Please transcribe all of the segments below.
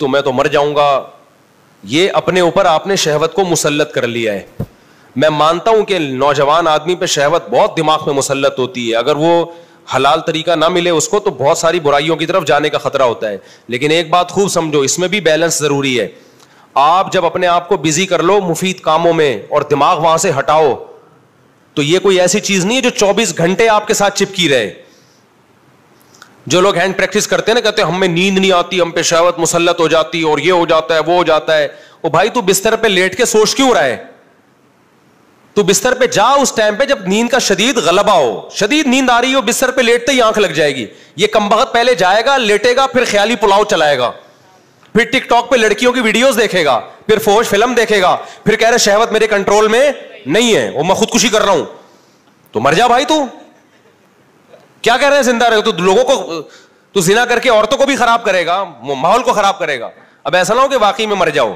تو میں تو مر جاؤں گا. یہ اپنے اوپر آپ نے شہوت کو مسلط کر لیا ہے. میں مانتا ہوں کہ نوجوان آدمی پہ شہوت بہت دماغ میں مسلط ہوتی ہے, اگر وہ حلال طریقہ نہ ملے اس کو تو بہت ساری برائیوں کی طرف جانے کا خطرہ ہوتا ہے. لیکن ایک بات خوب سمجھو, اس میں بھی بیلنس ضروری ہے. آپ جب اپنے آپ کو بزی کر لو مفید کاموں میں اور دماغ وہاں سے ہٹاؤ, تو یہ کوئی ایسی چیز نہیں ہے جو 24 گھنٹے آپ کے ساتھ چپکی رہے. جو لوگ ہینڈ پریکٹس کرتے ہیں نا, کہتے ہیں ہمیں نیند نہیں آتی, ہم پہ شہوت مسلط ہو جاتی اور یہ ہو جاتا ہے وہ ہو جاتا ہے. او بھائی تو بستر پہ لیٹ کے سوچ کیوں رہا ہے؟ تو بستر پہ جا اس ٹائم پہ جب نیند کا شدید غلبہ ہو, شدید نیند آ رہی ہو, بستر پہ لیٹتے ہی آنکھ لگ جائے گی. یہ کمبخت پہلے جائے گا, لیٹے گا, پھر خیالی پلاؤ چلائے گا, پھر ٹک ٹاک پہ لڑکیوں کی ویڈیوز دیکھے گا, پھر فوش فلم دیکھے گا, پھر کہہ رہے شہوت میرے کنٹرول میں نہیں ہے, وہ میں خودکشی کر رہا ہوں. تو مر جا بھائی. تو کیا کہہ رہے ہیں زندہ رہے, تو لوگوں کو تو زنا کر کے عورتوں کو بھی خراب کرے گا, ماحول کو خراب کرے گا. اب ایسا نہ ہو کہ واقعی میں مر جاؤ,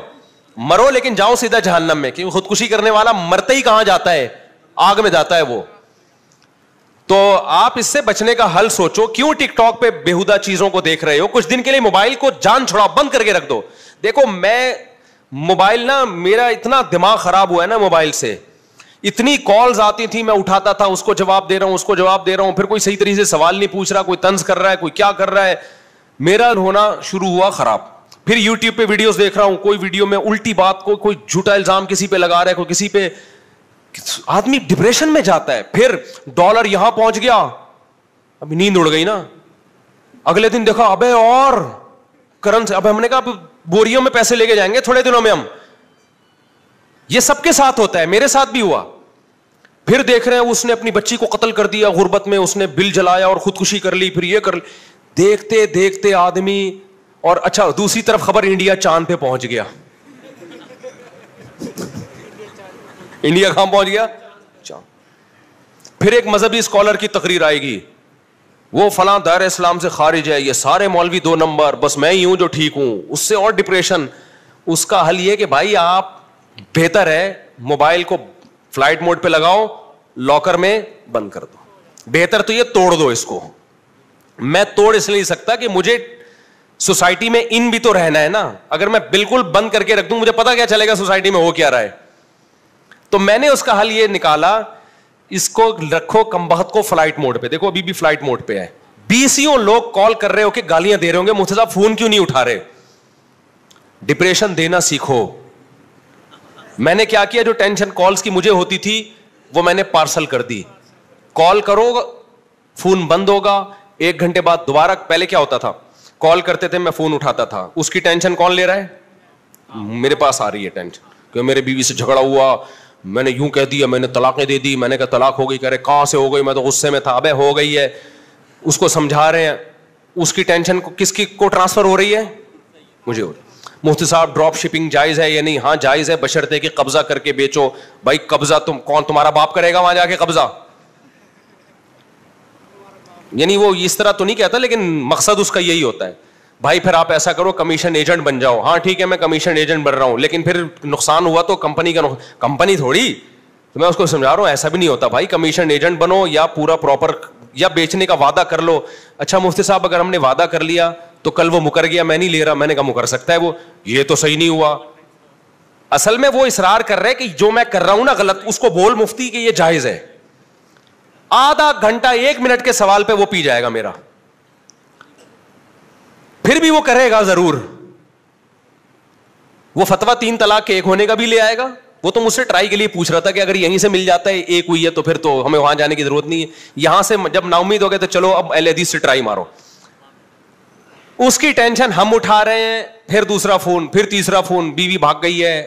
مرو لیکن جاؤ سیدھا جہنم میں, کیونکہ خودکشی کرنے والا مرتے ہی کہاں جاتا ہے؟ آگ میں جاتا ہے وہ. تو آپ اس سے بچنے کا حل سوچو. کیوں ٹک ٹاک پہ بےہودہ چیزوں کو دیکھ رہے ہو؟ کچھ دن کے لیے موبائل کو جان چھڑاؤ, بند کر کے رکھ دو. دیکھو میں موبائل نا, میرا اتنا دماغ خراب ہوا ہے نا موبائل سے, اتنی کالز آتی تھی, میں اٹھاتا تھا, اس کو جواب دے رہا ہوں, اس کو جواب دے رہا ہوں, پھر کوئی صحیح طریقے سے سوال نہیں پوچھ رہا, کوئی طنز کر رہا ہے, کوئی کیا کر رہا ہے. میرا ہونا شروع ہوا خراب. پھر یوٹیوب پہ ویڈیوز دیکھ رہا ہوں, کوئی ویڈیو میں الٹی بات کو, کوئی جھوٹا الزام کسی پہ لگا رہا ہے, کوئی کسی پہ, آدمی ڈپریشن میں جاتا ہے. پھر ڈالر یہاں پہنچ گیا, ابھی نیند اڑ گئی نا, اگلے دن دیکھا ابے اور کرنسی, اب ہم نے کہا بوریوں میں پیسے لے کے جائیں گے تھوڑے دنوں میں ہم. یہ سب کے ساتھ ہوتا ہے, میرے ساتھ بھی ہوا. پھر دیکھ رہے ہیں اس نے اپنی بچی کو قتل کر دیا غربت میں, اس نے بل جلایا اور خودکشی کر لی, پھر یہ کر لی. دیکھتے دیکھتے آدمی, اور اچھا دوسری طرف خبر انڈیا چاند پہ پہنچ گیا. انڈیا کہاں پہنچ گیا؟ چاند. پھر ایک مذہبی اسکالر کی تقریر آئے گی, وہ فلاں دائرہ اسلام سے خارج ہے, یہ سارے مولوی 2 نمبر, بس میں ہی ہوں جو ٹھیک ہوں. اس سے اور ڈپریشن. اس کا حل یہ کہ بھائی آپ بہتر ہے موبائل کو فلائٹ موڈ پہ لگاؤ, لاکر میں بند کر دو. بہتر تو یہ توڑ دو اس کو. میں توڑ اس لیے نہیں سکتا کہ مجھے سوسائٹی میں ان بھی تو رہنا ہے نا. اگر میں بالکل بند کر کے رکھ دوں, مجھے پتا کیا چلے گا سوسائٹی میں ہو کیا رہا ہے. تو میں نے اس کا حل یہ نکالا, اس کو رکھو کمبخت کو فلائٹ موڈ پہ. دیکھو ابھی بھی فلائٹ موڈ پہ ہے. 20 لوگ کال کر رہے ہو کہ گالیاں دے رہے ہوں گے, مفتی صاحب فون کیوں نہیں اٹھا رہے؟ ڈپریشن دینا سیکھو. میں نے کیا کیا, جو ٹینشن کالز کی مجھے ہوتی تھی وہ میں نے پارسل کر دی. کال کرو فون بند ہوگا, 1 گھنٹے بعد دوبارہ. پہلے کیا ہوتا تھا, کال کرتے تھے میں فون اٹھاتا تھا, اس کی ٹینشن کون لے رہا ہے؟ میرے پاس آ رہی ہے ٹینشن کہ میرے بیوی سے جھگڑا ہوا, میں نے یوں کہہ دیا, میں نے طلاقیں دے دی, میں نے کہا طلاق ہو گئی, کہہ رہے کہاں سے ہو گئی, میں تو غصے میں تھا. ابے ہو گئی ہے. اس کو سمجھا رہے ہیں, اس کی ٹینشن کو کس کی کو ٹرانسفر ہو رہی ہے؟ مجھے ہو رہی. مفتی صاحب ڈراپ شپنگ جائز ہے یا نہیں؟ ہاں جائز ہے, بشرطے کہ قبضہ کر کے بیچو. بھائی قبضہ کون تمہارا باپ کرے گا وہاں جا کے قبضہ؟ یعنی وہ اس طرح تو نہیں کہتا, لیکن مقصد اس کا یہی ہوتا ہے. بھائی پھر آپ ایسا کرو کمیشن ایجنٹ بن جاؤ. ہاں ٹھیک ہے میں کمیشن ایجنٹ بن رہا ہوں, لیکن پھر نقصان ہوا تو کمپنی کا کمپنی تھوڑی. تو میں اس کو سمجھا رہا ہوں ایسا بھی نہیں ہوتا بھائی, کمیشن ایجنٹ بنو یا پورا پراپر, یا بیچنے کا وعدہ کر لو. اچھا مفتی صاحب اگر ہم نے وعدہ کر لیا تو کل وہ مکر گیا, میں نہیں لے رہا, میں نے کہا مکر سکتا ہے وہ, یہ تو صحیح نہیں ہوا. اصل میں وہ اصرار کر رہے کہ جو میں کر رہا ہوں نا غلط, اس کو بول مفتی کہ یہ جائز ہے. آدھا گھنٹہ 1 منٹ کے سوال پہ وہ پی جائے گا میرا, پھر بھی وہ کرے گا ضرور. وہ فتویٰ 3 طلاق کے 1 ہونے کا بھی لے آئے گا. وہ تو مجھ سے ٹرائی کے لیے پوچھ رہا تھا کہ اگر یہیں سے مل جاتا ہے 1 ہوئی ہے تو پھر تو ہمیں وہاں جانے کی ضرورت نہیں ہے. یہاں سے جب نا امید ہو گئے تو چلو اب اہل حدیث سے ٹرائی مارو. اس کی ٹینشن ہم اٹھا رہے ہیں, پھر دوسرا فون, پھر تیسرا فون, بیوی بھاگ گئی ہے.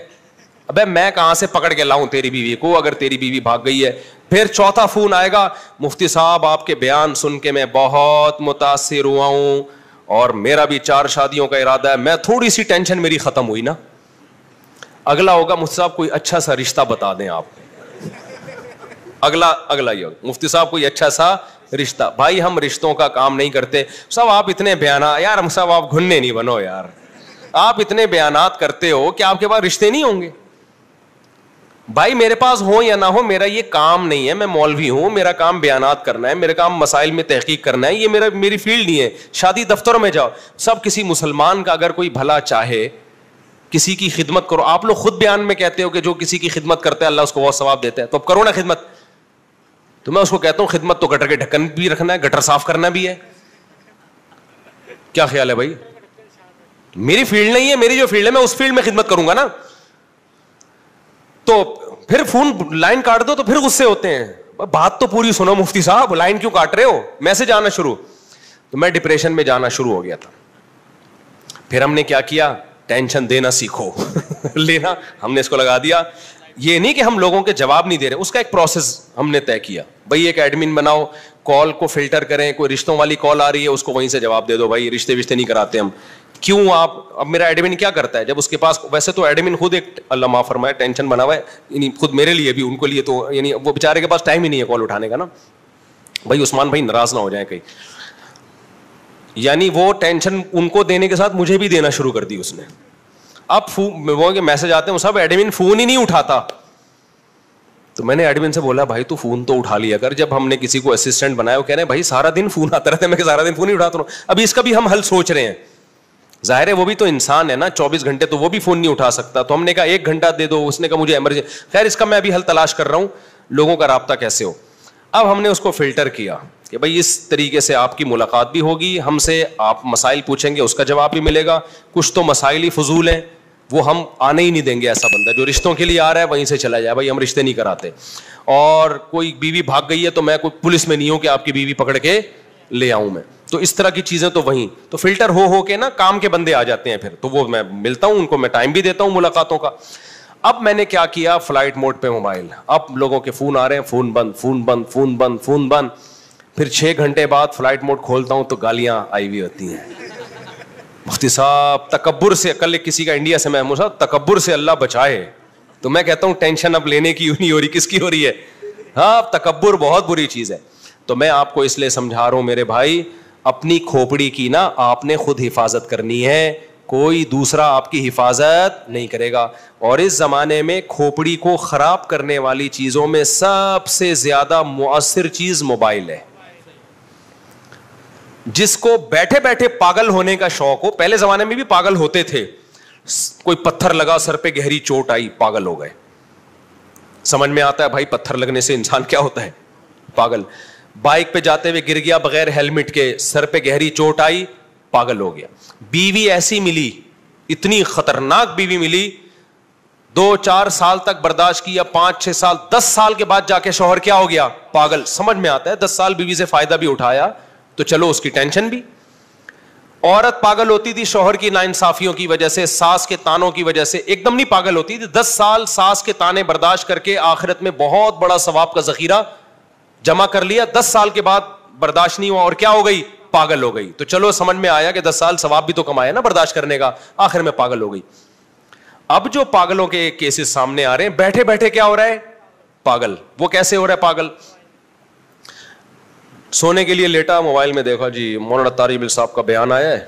ابے میں کہاں سے پکڑ کے لاؤں تیری بیوی کو اگر تیری بیوی بھاگ گئی ہے؟ پھر چوتھا فون آئے گا, مفتی صاحب آپ کے بیان سن کے میں بہت متاثر ہوا ہوں اور میرا بھی 4 شادیوں کا ارادہ ہے. میں تھوڑی سی ٹینشن میری ختم ہوئی نا. اگلا ہوگا مفتی صاحب کوئی اچھا سا رشتہ بتا دیں آپ. اگلا یہ ہوگا مفتی صاحب کوئی اچھا سا رشتہ. بھائی ہم رشتوں کا کام نہیں کرتے صاحب. آپ اتنے بیانات, یار ہم صاحب آپ گھننے نہیں بنو یار. آپ اتنے بیانات کرتے ہو کہ آپ کے پاس رشتے نہیں ہوں گے. بھائی میرے پاس ہو یا نہ ہو, میرا یہ کام نہیں ہے, میں مولوی ہوں, میرا کام بیانات کرنا ہے, میرا کام مسائل میں تحقیق کرنا ہے, یہ میری فیلڈ نہیں ہے. شادی دفتروں میں جاؤ, سب کسی مسلمان کا اگر کوئی بھلا چاہے, کسی کی خدمت کرو. آپ لوگ خود بیان میں کہتے ہو کہ جو کسی کی خدمت کرتا ہے اللہ اس کو بہت ثواب دیتا ہے, تو اب کرو نا خدمت. تو میں اس کو کہتا ہوں خدمت تو گٹر کے ڈھکن بھی رکھنا ہے, گٹر صاف کرنا بھی ہے. کیا خیال ہے بھائی؟ میری فیلڈ نہیں ہے, میری جو فیلڈ ہے میں اس فیلڈ میں خدمت کروں گا نا. تو پھر فون لائن کاٹ دو تو پھر غصے ہوتے ہیں. بات تو پوری سنو مفتی صاحب, لائن کیوں کاٹ رہے ہو؟ میسج آنا شروع. تو میں ڈپریشن میں جانا شروع ہو گیا تھا. پھر ہم نے کیا کیا, ٹینشن دینا سیکھو. لینا ہم نے اس کو لگا دیا. یہ نہیں کہ ہم لوگوں کے جواب نہیں دے رہے, اس کا ایک پروسیس ہم نے طے کیا. بھائی ایک ایڈمن بناؤ, کال کو فلٹر کریں, کوئی رشتوں والی کال آ رہی ہے اس کو وہیں سے جواب دے دو. بھائی رشتے نہیں کراتے ہم. کیوں آپ, اب میرا ایڈمن کیا کرتا ہے جب اس کے پاس, ویسے تو ایڈمن خود ایک اللہ معاف فرمائے ٹینشن بنا ہوا ہے, یعنی خود میرے لیے بھی, ان کو لیے تو یعنی وہ بیچارے کے پاس ٹائم ہی نہیں ہے کال اٹھانے کا نا. بھائی عثمان بھائی ناراض نہ ہو جائیں کہیں, یعنی وہ ٹینشن ان کو دینے کے ساتھ مجھے بھی دینا شروع کر دی اس نے. اب وہ میسج آتے ہیں, سب ایڈمن فون ہی نہیں اٹھاتا. تو میں نے ایڈمن سے بولا بھائی تو فون تو اٹھا لیا کر. جب ہم نے کسی کو اسسٹنٹ بنایا, وہ کہہ رہے ہیں بھائی سارا دن فون آتا رہتا ہے. میں سارا دن فون ہی اٹھاتا ہوں. ابھی اس کا بھی ہم حل سوچ رہے ہیں. ظاہر ہے وہ بھی تو انسان ہے نا, 24 گھنٹے تو وہ بھی فون نہیں اٹھا سکتا. تو ہم نے کہا 1 گھنٹہ دے دو, اس نے کہا مجھے ایمرجنسی. خیر اس کا میں ابھی حل تلاش کر رہا ہوں, لوگوں کا رابطہ کیسے ہو. اب ہم نے اس کو فلٹر کیا کہ بھائی اس طریقے سے آپ کی ملاقات بھی ہوگی, ہم سے آپ مسائل پوچھیں گے, اس کا جواب بھی ملے گا. کچھ تو مسائل ہی فضول ہیں, وہ ہم آنے ہی نہیں دیں گے. ایسا بندہ جو رشتوں کے لیے آ رہا ہے وہیں سے چلا جائے. بھائی ہم رشتے نہیں کراتے. اور کوئی بیوی بھاگ گئی ہے تو میں کوئی پولیس میں نہیں ہوں کہ آپ کی بیوی پکڑ کے لے آؤں میں. تو اس طرح کی چیزیں تو وہیں تو فلٹر ہو کے نا کام کے بندے آ جاتے ہیں. پھر تو وہ میں ملتا ہوں ان کو, میں ٹائم بھی دیتا ہوں ملاقاتوں کا. اب میں نے کیا کیا, فلائٹ موڈ پہ موبائل. اب لوگوں کے فون آ رہے ہیں, فون بند, فون بند, فون بند, فون بند. پھر 6 گھنٹے بعد فلائٹ موڈ کھولتا ہوں تو گالیاں آئی ہوئی ہوتی ہیں. مفتی صاحب تکبر سے, کل کسی کا انڈیا سے میں تکبر سے اللہ بچائے. تو میں کہتا ہوں ٹینشن اب لینے کی نہیں ہو رہی, کس کی ہو رہی ہے؟ ہاں تکبر بہت بری چیز ہے. تو میں آپ کو اس لیے سمجھا رہا ہوں میرے بھائی, اپنی کھوپڑی کی نا آپ نے خود حفاظت کرنی ہے, کوئی دوسرا آپ کی حفاظت نہیں کرے گا. اور اس زمانے میں کھوپڑی کو خراب کرنے والی چیزوں میں سب سے زیادہ مؤثر چیز موبائل ہے. جس کو بیٹھے بیٹھے پاگل ہونے کا شوق ہو, پہلے زمانے میں بھی پاگل ہوتے تھے, کوئی پتھر لگا سر پہ, گہری چوٹ آئی, پاگل ہو گئے. سمجھ میں آتا ہے بھائی پتھر لگنے سے انسان کیا ہوتا ہے, پاگل. بائک پہ جاتے ہوئے گر گیا بغیر ہیلمٹ کے, سر پہ گہری چوٹ آئی, پاگل ہو گیا. بیوی ایسی ملی, اتنی خطرناک بیوی ملی, 2-4 سال تک برداشت کیا, 5-6 سال, 10 سال کے بعد جا کے شوہر کیا ہو گیا, پاگل. سمجھ میں آتا ہے 10 سال بیوی سے فائدہ بھی اٹھایا تو چلو اس کی ٹینشن بھی. عورت پاگل ہوتی تھی شوہر کی ناانصافیوں کی وجہ سے, ساس کے تانوں کی وجہ سے, ایک دم نہیں پاگل ہوتی تھی. 10 سال ساس کے تانے برداشت کر کے آخرت میں بہت بڑا ثواب کا ذخیرہ جمع کر لیا. 10 سال کے بعد برداشت نہیں ہوا اور کیا ہو گئی, پاگل ہو گئی. تو چلو سمجھ میں آیا کہ 10 سال ثواب بھی تو کمایا نا برداشت کرنے کا, آخر میں پاگل ہو گئی. اب جو پاگلوں کے کیسز سامنے آ رہے ہیں, بیٹھے بیٹھے کیا ہو رہا ہے, پاگل. وہ کیسے ہو رہا ہے پاگل؟ سونے کے لیے لیٹا, موبائل میں دیکھا جی مولانا طارق بل صاحب کا بیان آیا ہے,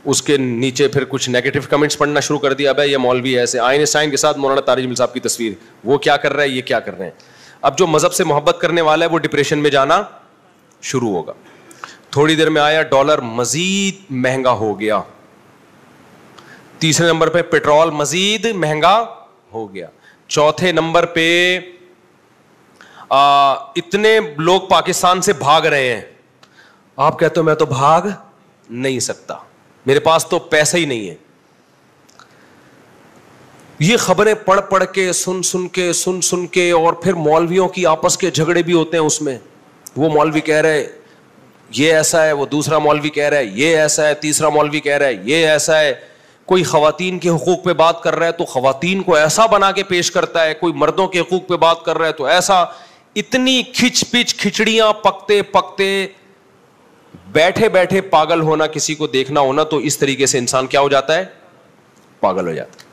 اس کے نیچے پھر کچھ نیگیٹو کمنٹس پڑھنا شروع کر دیا. بھائی یہ مولوی ایسے, آئنسٹائن کے ساتھ مولانا طارق بل صاحب کی تصویر, وہ کیا کر رہا ہے, یہ کیا کر رہے ہیں. اب جو مذہب سے محبت کرنے والا ہے وہ ڈپریشن میں جانا شروع ہوگا. تھوڑی دیر میں آیا ڈالر مزید مہنگا ہو گیا. تیسرے نمبر پہ پیٹرول مزید مہنگا ہو گیا. چوتھے نمبر پہ اتنے لوگ پاکستان سے بھاگ رہے ہیں. آپ کہتے ہو میں تو بھاگ نہیں سکتا, میرے پاس تو پیسہ ہی نہیں ہے. یہ خبریں پڑھ کے سن کے اور پھر مولویوں کی آپس کے جھگڑے بھی ہوتے ہیں اس میں. وہ مولوی کہہ رہے یہ ایسا ہے, وہ دوسرا مولوی کہہ رہا ہے یہ ایسا ہے, تیسرا مولوی کہہ رہا ہے یہ ایسا ہے. کوئی خواتین کے حقوق پہ بات کر رہا ہے تو خواتین کو ایسا بنا کے پیش کرتا ہے, کوئی مردوں کے حقوق پہ بات کر رہا ہے تو ایسا. اتنی کھچ پچ کھچڑیاں پکتے پکتے بیٹھے بیٹھے پاگل ہونا, کسی کو دیکھنا ہونا, تو اس طریقے سے انسان کیا ہو جاتا ہے, پاگل ہو جاتا ہے.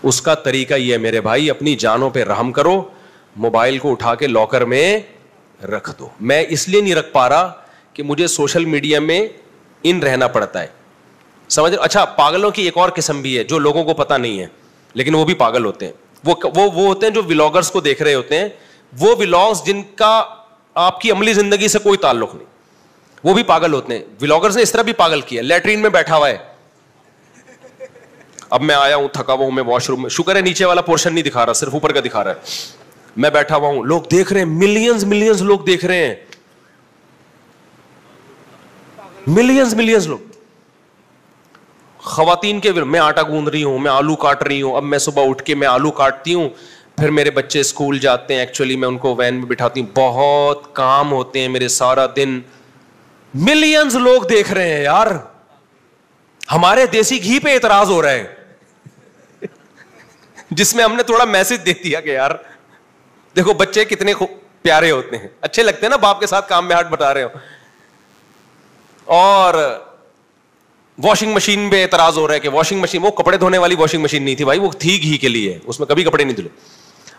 اس کا طریقہ یہ ہے میرے بھائی, اپنی جانوں پہ رحم کرو, موبائل کو اٹھا کے لاکر میں رکھ دو. میں اس لیے نہیں رکھ پا رہا کہ مجھے سوشل میڈیا میں ان رہنا پڑتا ہے, سمجھ. اچھا پاگلوں کی ایک اور قسم بھی ہے جو لوگوں کو پتہ نہیں ہے لیکن وہ بھی پاگل ہوتے ہیں. وہ ہوتے ہیں جو ولاگرز کو دیکھ رہے ہوتے ہیں, وہ ولاگز جن کا آپ کی عملی زندگی سے کوئی تعلق نہیں, وہ بھی پاگل ہوتے ہیں. ولاگرز نے اس طرح بھی پاگل کیا, لیٹرین میں بیٹھا ہوا ہے, اب میں آیا ہوں تھکا ہوا ہوں, میں واش روم میں, شکر ہے نیچے والا پورشن نہیں دکھا رہا, صرف اوپر کا دکھا رہا ہے, میں بیٹھا ہوا ہوں, لوگ دیکھ رہے ہیں, ملینز لوگ دیکھ رہے ہیں, ملینز لوگ. خواتین کے, میں آٹا گوندھ رہی ہوں, میں آلو کاٹ رہی ہوں, اب میں صبح اٹھ کے میں آلو کاٹتی ہوں, پھر میرے بچے اسکول جاتے ہیں, ایکچولی میں ان کو وین میں بٹھاتی ہوں, بہت کام ہوتے ہیں میرے سارا دن, ملینز لوگ دیکھ رہے ہیں یار. ہمارے دیسی گھی پہ اعتراض ہو رہا ہے جس میں ہم نے تھوڑا میسج دے دیا کہ یار دیکھو بچے کتنے پیارے ہوتے ہیں, اچھے لگتے ہیں نا باپ کے ساتھ کام میں ہاتھ بٹا رہے ہو. اور واشنگ مشین پہ اعتراض ہو رہا ہے کہ واشنگ مشین, وہ کپڑے دھونے والی واشنگ مشین نہیں تھی بھائی, وہ تھی گھی کے لیے, اس میں کبھی کپڑے نہیں دھلے.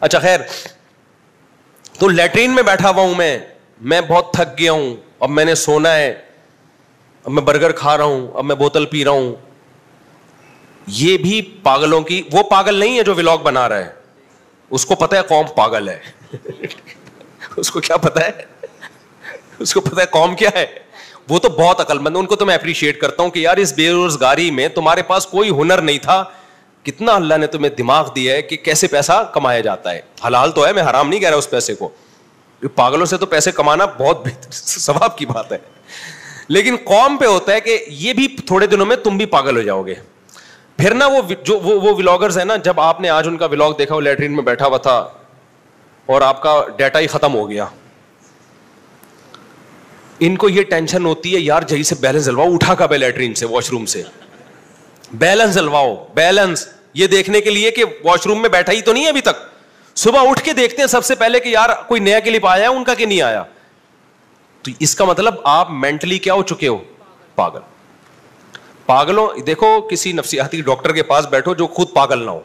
اچھا خیر, تو لیٹرین میں بیٹھا ہوا ہوں میں بہت تھک گیا ہوں, اب میں نے سونا ہے, اب میں برگر کھا رہا ہوں, اب میں بوتل پی رہا ہوں. یہ بھی پاگلوں کی, وہ پاگل نہیں ہے جو ولاگ بنا رہا ہے, اس کو پتا ہے قوم پاگل ہے اس کو کیا پتا ہے, اس کو پتا ہے قوم کیا ہے, وہ تو بہت عقل مند ہے. ان کو تو میں اپریشیٹ کرتا ہوں کہ یار اس بے روزگاری میں تمہارے پاس کوئی ہنر نہیں تھا, کتنا اللہ نے تمہیں دماغ دیا ہے کہ کیسے پیسہ کمایا جاتا ہے. حلال تو ہے, میں حرام نہیں کہہ رہا اس پیسے کو, پاگلوں سے تو پیسے کمانا بہت ثواب کی بات ہے, لیکن قوم پہ ہوتا ہے کہ یہ بھی تھوڑے دنوں میں تم بھی پاگل ہو جاؤ گے. پھر نا وہ ولاگرز ہیں نا, جب آپ نے آج ان کا ولاگ دیکھا, وہ لیٹرین میں بیٹھا ہوا تھا اور آپ کا ڈیٹا ہی ختم ہو گیا, ان کو یہ ٹینشن ہوتی ہے یار جہی سے بیلنس ڈلواؤ, اٹھا کب ہے لیٹرین سے, واش روم سے, بیلنس ڈلواؤ, بیلنس, یہ دیکھنے کے لیے کہ واش روم میں بیٹھا ہی تو نہیں ہے ابھی تک. صبح اٹھ کے دیکھتے ہیں سب سے پہلے کہ یار کوئی نیا کلپ آیا ہے ان کا کہ نہیں آیا. تو اس کا مطلب آپ مینٹلی کیا ہو چکے ہو, پاگل. پاگلوں, دیکھو کسی نفسیاتی ڈاکٹر کے پاس بیٹھو جو خود پاگل نہ ہو,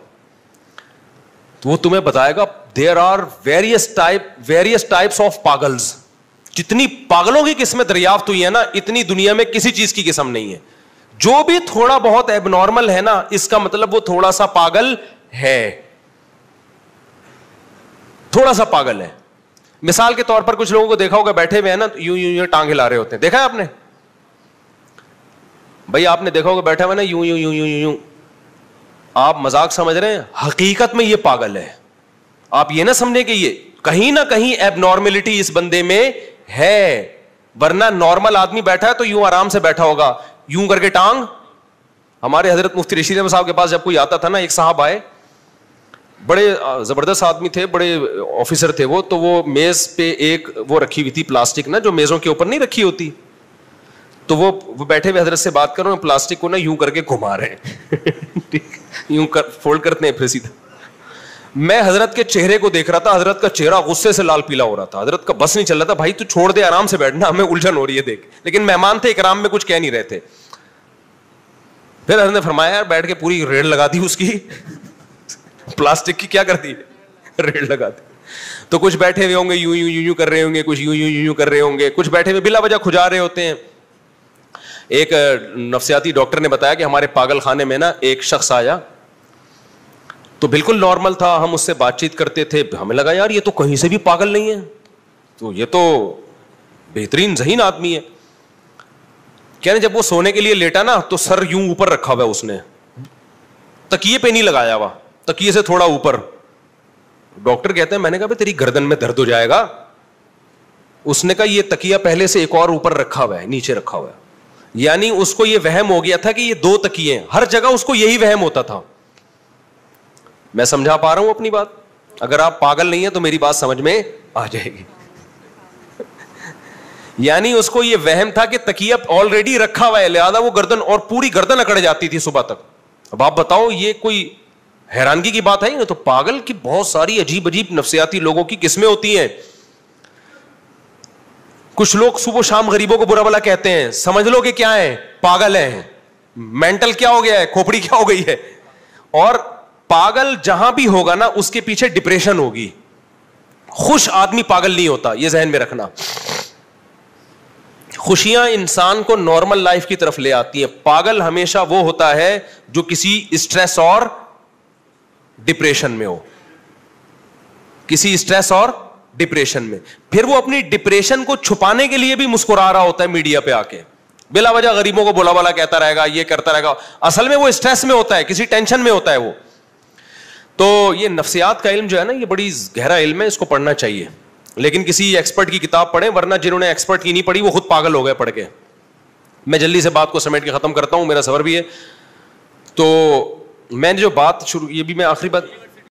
تو وہ تمہیں بتائے گا there are various types of پاگلز. جتنی پاگلوں کی قسمیں دریافت ہوئی ہے نا, اتنی دنیا میں کسی چیز کی قسم نہیں ہے. جو بھی تھوڑا بہت ایب نارمل ہے نا, اس کا مطلب وہ تھوڑا سا پاگل ہے, تھوڑا سا پاگل ہے. مثال کے طور پر کچھ لوگوں کو دیکھا ہوگا بیٹھے ہوئے ہیں نا, یوں ٹانگ ہلا رہے ہوتے ہیں, دیکھا ہے آپ نے بھائی, آپ نے دیکھا ہوگا بیٹھا ہوا نا یوں, آپ مذاق سمجھ رہے ہیں, حقیقت میں یہ پاگل ہے. آپ یہ نہ سمجھیں کہ یہ کہیں نہ کہیں ایب نارملٹی اس بندے میں ہے, ورنہ نارمل آدمی بیٹھا ہے تو یوں آرام سے بیٹھا ہوگا, یوں کر کے ٹانگ. ہمارے حضرت مفتی رشید احمد صاحب کے پاس جب کوئی آتا تھا نا, ایک صاحب آئے, بڑے زبردست آدمی تھے, بڑے آفیسر تھے وہ, تو وہ میز پہ ایک وہ رکھی ہوئی تھی پلاسٹک نا, جو میزوں کے اوپر نہیں رکھی ہوتی, تو وہ بیٹھے ہوئے حضرت سے بات کر رہے ہیں, پلاسٹک کو نا یوں کر کے گھما رہے ہیں یوں فولڈ کرتے ہیں پھر سیدھا. میں حضرت کے چہرے کو دیکھ رہا تھا, حضرت کا چہرہ غصے سے لال پیلا ہو رہا تھا, حضرت کا بس نہیں چل رہا تھا, بھائی تو چھوڑ دے آرام سے بیٹھنا, ہمیں الجھن ہو رہی ہے دیکھ. لیکن مہمان تھے اکرام میں, کچھ کہہ نہیں رہے تھے. پھر حضرت نے فرمایا یار بیٹھ کے پوری ریڑھ لگا دی اس کی پلاسٹک کی, کیا کر دی, ریڑھ لگا دی. تو کچھ بیٹھے ہوئے ہوں گے یوں کر رہے ہوں گے, کچھ یوں کر رہے ہوں گے, کچھ بیٹھے ہوئے بلا وجہ کھجا رہے ہوتے ہیں. ایک نفسیاتی ڈاکٹر نے بتایا کہ ہمارے پاگل خانے میں نا ایک شخص آیا, تو بالکل نارمل تھا, ہم اس سے بات چیت کرتے تھے, ہمیں لگا یار یہ تو کہیں سے بھی پاگل نہیں ہے, تو یہ تو بہترین ذہین آدمی ہے. کہنے جب وہ سونے کے لیے لیٹا نا, تو سر یوں اوپر رکھا ہوا ہے اس نے, تکیے پہ نہیں لگایا ہوا, تکیے سے تھوڑا اوپر. ڈاکٹر کہتے ہیں, میں نے کہا تیری گردن میں درد ہو جائے گا. اس نے کہا یہ تکیہ پہلے سے ایک اور اوپر رکھا ہوا ہے, نیچے رکھا ہوا ہے. یعنی اس کو یہ وہم ہو گیا تھا کہ یہ دو تکیے ہیں, ہر جگہ اس کو یہی وہم ہوتا تھا. میں سمجھا پا رہا ہوں اپنی بات؟ اگر آپ پاگل نہیں ہیں تو میری بات سمجھ میں آ جائے گی. یعنی اس کو یہ وہم تھا کہ تکیہ آلریڈی رکھا ہوا ہے, لہذا وہ گردن, اور پوری گردن اکڑ جاتی تھی صبح تک. اب آپ بتاؤ یہ کوئی حیرانگی کی بات ہے؟ تو پاگل کی بہت ساری عجیب نفسیاتی لوگوں کی قسمیں ہوتی ہیں. کچھ لوگ صبح شام غریبوں کو برا بھلا کہتے ہیں, سمجھ لو کہ کیا ہے, پاگل ہیں. مینٹل کیا ہو گیا ہے, کھوپڑی کیا ہو گئی ہے. اور پاگل جہاں بھی ہوگا نا, اس کے پیچھے ڈپریشن ہوگی. خوش آدمی پاگل نہیں ہوتا, یہ ذہن میں رکھنا. خوشیاں انسان کو نارمل لائف کی طرف لے آتی ہیں. پاگل ہمیشہ وہ ہوتا ہے جو کسی اسٹریس اور ڈپریشن میں ہو. کسی اسٹریس اور ڈپریشن میں. پھر وہ اپنی ڈپریشن کو چھپانے کے لیے بھی مسکرا رہا ہوتا ہے میڈیا پہ آ کے, بلا وجہ غریبوں کو بولا بالا کہتا رہے گا, یہ کرتا رہے گا. اصل میں وہ اسٹریس میں ہوتا ہے, کسی ٹینشن میں ہوتا ہے وہ. تو یہ نفسیات کا علم جو ہے نا, یہ بڑی گہرا علم ہے, اس کو پڑھنا چاہیے, لیکن کسی ایکسپرٹ کی کتاب پڑھیں, ورنہ جنہوں نے ایکسپرٹ کی نہیں پڑھی وہ خود پاگل ہو گئے پڑھ کے. میں جلدی سے بات کو سمیٹ کے ختم کرتا ہوں, میرا سفر بھی ہے. تو میں نے جو بات شروع, یہ بھی میں آخری بات